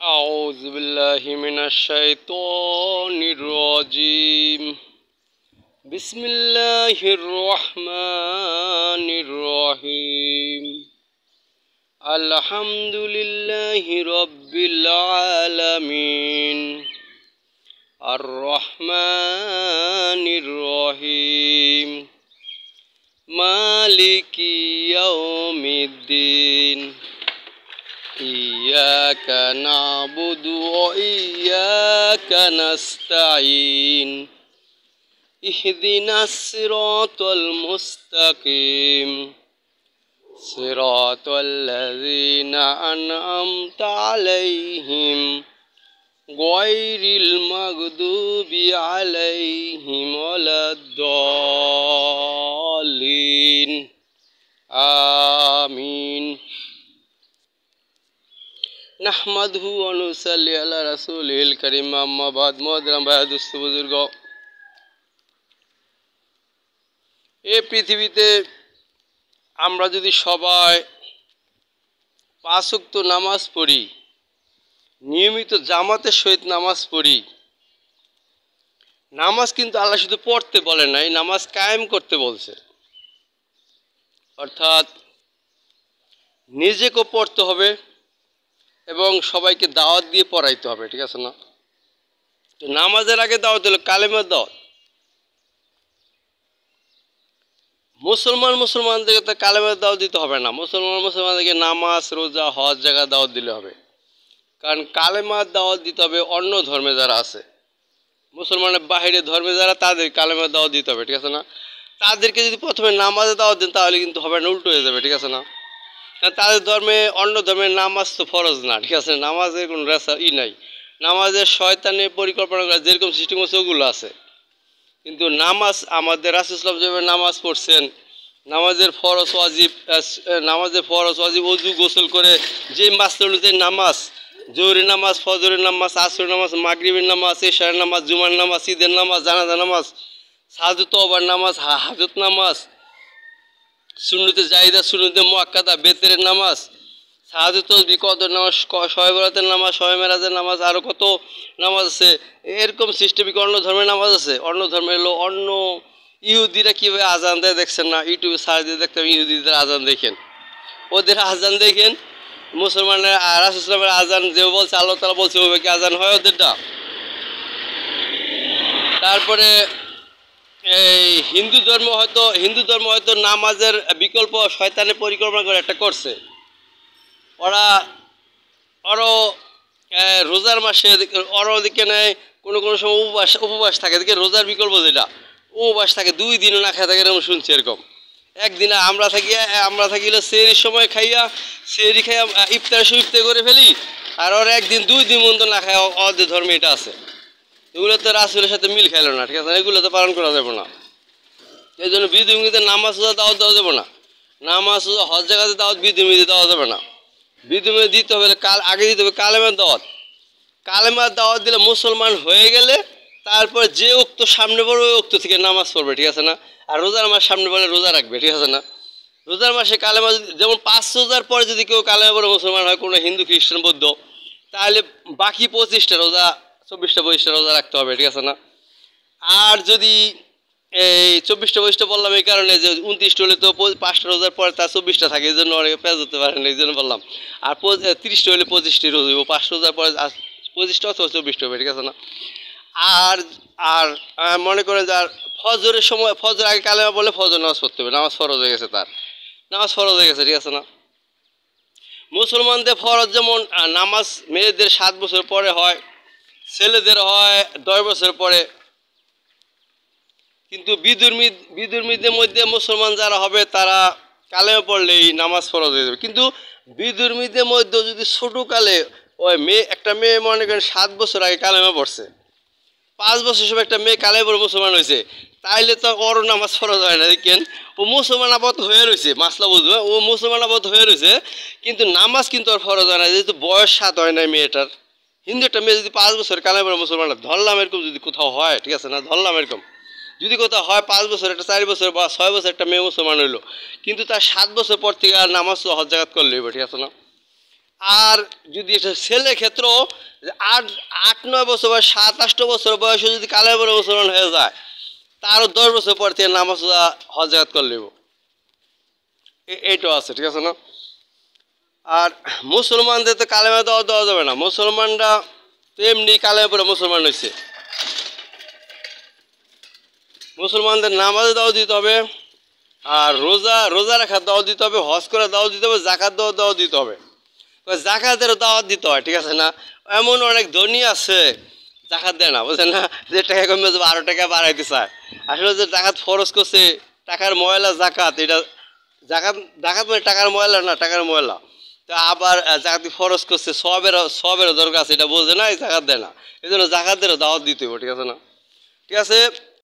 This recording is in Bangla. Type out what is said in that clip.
أعوذ بالله من الشيطان الرجيم بسم الله الرحمن الرحيم الحمد لله رب العالمين الرحمن الرحيم مالك يوم الدين إياك نعبد وإياك نستعين اهدنا الصراط المستقيم صراط الذين أنعمت عليهم غير المغضوب عليهم ولا الضالين آمين نحمده ونصلي على رسوله الكريم أما بعد मोहतरम भाई दोस्त बुजुर्ग এই পৃথিবীতে আমরা যদি সবাই পাঁচ ওয়াক্ত নামাজ পড়ি নিয়মিত জামাতের সহিত নামাজ পড়ি নামাজ কিন্তু আল্লাহ শুধু পড়তে বলে নাই নামাজ কায়েম করতে বলছে অর্থাৎ নিজেকে পড়তে হবে এবং সবাইকে দাওয়াত দিয়ে পড়াইতে হবে ঠিক আছে না তো নামাজের আগে দাওয়াত হলো কালেমার দাওয়াত মুসলমানদেরকে তো কালেমার দাওয়াত দিতে হবে না মুসলমানদেরকে নামাজ রোজা হজ জায়গা দাওয়াত দিলে হবে কারণ কালেমার দাওয়াত দিতে হবে অন্য ধর্মে যারা আছে মুসলমানের বাহিরে ধর্মে যারা তাদের কালেমার দাওয়াত দিতে হবে ঠিক আছে না তাদেরকে যদি প্রথমে নামাজে দাওয়াত দেন তাহলে কিন্তু হবে না উল্টো হয়ে যাবে ঠিক আছে না তাদের ধর্মে অন্য ধর্মের নামাজ তো ফরজ না ঠিক আছে নামাজের কোনো নাই নামাজের শয়তানের পরিকল্পনা করা যেরকম সিস্টেম আছে ওগুলো আছে কিন্তু নামাজ আমাদের রাসূল সাল্লাল্লাহু আলাইহি ওয়াসাল্লাম যেভাবে নামাজ পড়ছেন নামাজের ফরজ ওয়াজিব ওযু গোসল করে যে মাসলা অনুযায়ী নামাজ জোহরের নামাজ ফজরের নামাজ আসরের নামাজ মাগরিবের নামাজ ইশার নামাজ জুমার নামাজ ঈদের নামাজ জানাজা নামাজ সাজু তওবার নামাজ হাজত নামাজ সুন্নতে জাহিদা সুন্নতে মুআক্কাদা বেতের নামাজ সাহায্য তসবিহ কদর নামাজ শবে বরাতের নামাজ শবে মেরাজের নামাজ আরও কত নামাজ আছে এরকম সিস্টেমিক অন্য ধর্মের নামাজ আছে অন্য ধর্মের হলো অন্য ইহুদিরা কীভাবে আজান দেয় দেখছেন না ইউটিউবে সার্চ দিয়ে দেখতে ইহুদিদের আজান দেখেন ওদের আজান দেখেন মুসলমানের রাসূল সাল্লাল্লাহু আলাইহি আজান যে বলছে আল্লাহ তাআলা বলছে ওইভাবে কি আজান হয় ওদেরটা তারপরে এই হিন্দু ধর্ম হয়তো নামাজের বিকল্প শয়তানের পরিকল্পনা করে একটা করছে ওরা আরও রোজার মাসে ওরা ওদিকে নেয় কোনো সময় উপবাস থাকে এদিকে রোজার বিকল্প যেটা উপবাস থাকে 2 দিনও না খেয়ে থাকে এরকম শুনছি এরকম একদিন আমরা থাকিলে সেহরির সময় সেহরি খাইয়া ইফতারের সময় ইফতার করে ফেলি আর ওরা একদিন 2 দিন মন্দ না খায় ওদের ধর্মে এটা আছে এগুলো তো রাসূলের সাথে মিল খাইল না ঠিক আছে এগুলো তো পালন করা যাবে না এই জন্য বিধর্মীদের নামাজ দাওয়াত দেওয়া যাবে না নামাজ হজ জায়গাতে দাওয়াত বিধর্মীদের দেওয়া যাবে না বিধর্মী দিতে হবে আগে দিতে হবে কালেমার দাওয়াত দিলে মুসলমান হয়ে গেলে তারপর যে ওক্ত সামনে পড়বে ওই ওক্ত থেকে নামাজ পড়বে ঠিক আছে না আর রোজার মাস সামনে পড়লে রোজা রাখবে ঠিক আছে না রোজার মাসে কালেমা যেমন 5 রোজার পরে যদি কেউ কালেমা পড়ে মুসলমান হয় কোনো হিন্দু খ্রিস্টান বৌদ্ধ তাহলে বাকি 25টা রোজা 24টা রোজা রাখতে হবে ঠিক আছে না আর যদি এই 24টা বললাম এই কারণে যে 29টা হলে তো 5টা রোজার পরে তার 24টা থাকে এই জন্য অনেকে পেঁয়াজ হতে পারে না এই জন্য বললাম আর 30টা হলে 25টি রোজা হইব 5 রোজার পরে 25টা অথবা 24টা হবে ঠিক আছে না আর আর মনে করেন যে আর ফজরের সময় ফজর আগে কালেমা বলে ফজর নামাজ পড়তে হবে নামাজ ফরজ হয়ে গেছে নামাজ ফরজ হয়ে গেছে ঠিক আছে না মুসলমানদের ফরজ যেমন নামাজ মেয়েদের 7 বছর পরে হয় ছেলেদের হয় 10 বছর পরে কিন্তু বিধর্মীদের মধ্যে মুসলমান যারা হবে তারা কালেমা পড়লেই নামাজ ফরজ হয়ে যাবে কিন্তু বিধর্মীদের মধ্যে যদি ছোটোকালে ওই একটা মেয়ে মনে করেন 7 বছর আগে কালেমা পড়ছে 5 বছর সময় একটা মেয়ে কালেমা পড়ে মুসলমান হয়েছে তাইলে তো ওর নামাজ ফরজ হয় না দেখেন ও মুসলমান আপাতত হয়ে রয়েছে মাসলা বুঝবে ও মুসলমান আপাতত হয়ে রয়েছে কিন্তু নামাজ কিন্তু ওর ফরজ হয় না যেহেতু বয়স 7 হয় না মেয়েটার হিন্দু একটা মেয়ে যদি 5 বছর কালেমা পড়ে মুসলমান ধরলাম এরকম যদি কোথাও হয় ঠিক আছে না ধরলাম এরকম যদি কোথাও হয় 5 বছর একটা 4 বছর বা 6 বছর একটা মেয়ে মুসলমান হইলো কিন্তু তার 7 বছর পর থেকে আর নামাজ হজ জাকাত করলে ঠিক আছে না আর যদি একটা ছেলের ক্ষেত্রেও 8-9 বছর বা 7-8 বছর বয়সে যদি কালেমা পড়ে মুসলমান হয়ে যায়, তারও 10 বছর পর থেকে নামাজ হজ জাকাত করে নেব, এইটাও আছে, ঠিক আছে না? আর মুসলমানদের তো কালেমা দেওয়া যাবে না, মুসলমানরা তো এমনি কালেমা পড়ে মুসলমান হয়েছে। মুসলমানদের নামাজে দাওয়াত দিতে হবে, আর রোজা রাখার দাওয়াত দিতে হবে, হজ করে দাওয়াত দিতে হবে, জাকাত দাওয়াত দিতে হবে, জাকাতেরও দাওয়াত দিতে হয়, ঠিক আছে না? এমন অনেক ধনী আছে জাকাত দেয় না, বুঝলেন না? যে টাকা কমে যাবে 12 টাকা বাড়াইতে চায়। আসলে যে জাকাত ফরজ করছে, টাকার ময়লা জাকাত, এটা জাকাত মানে টাকার ময়লা না, টাকার ময়লা। তো আবার জাকাত ফরজ করছে, সবেরও দরকার আছে, এটা বোঝে না, জাকাত দেয় না। এই জন্য জাকাতেরও দাওয়াত দিতে হবে, ঠিক আছে না? ঠিক আছে।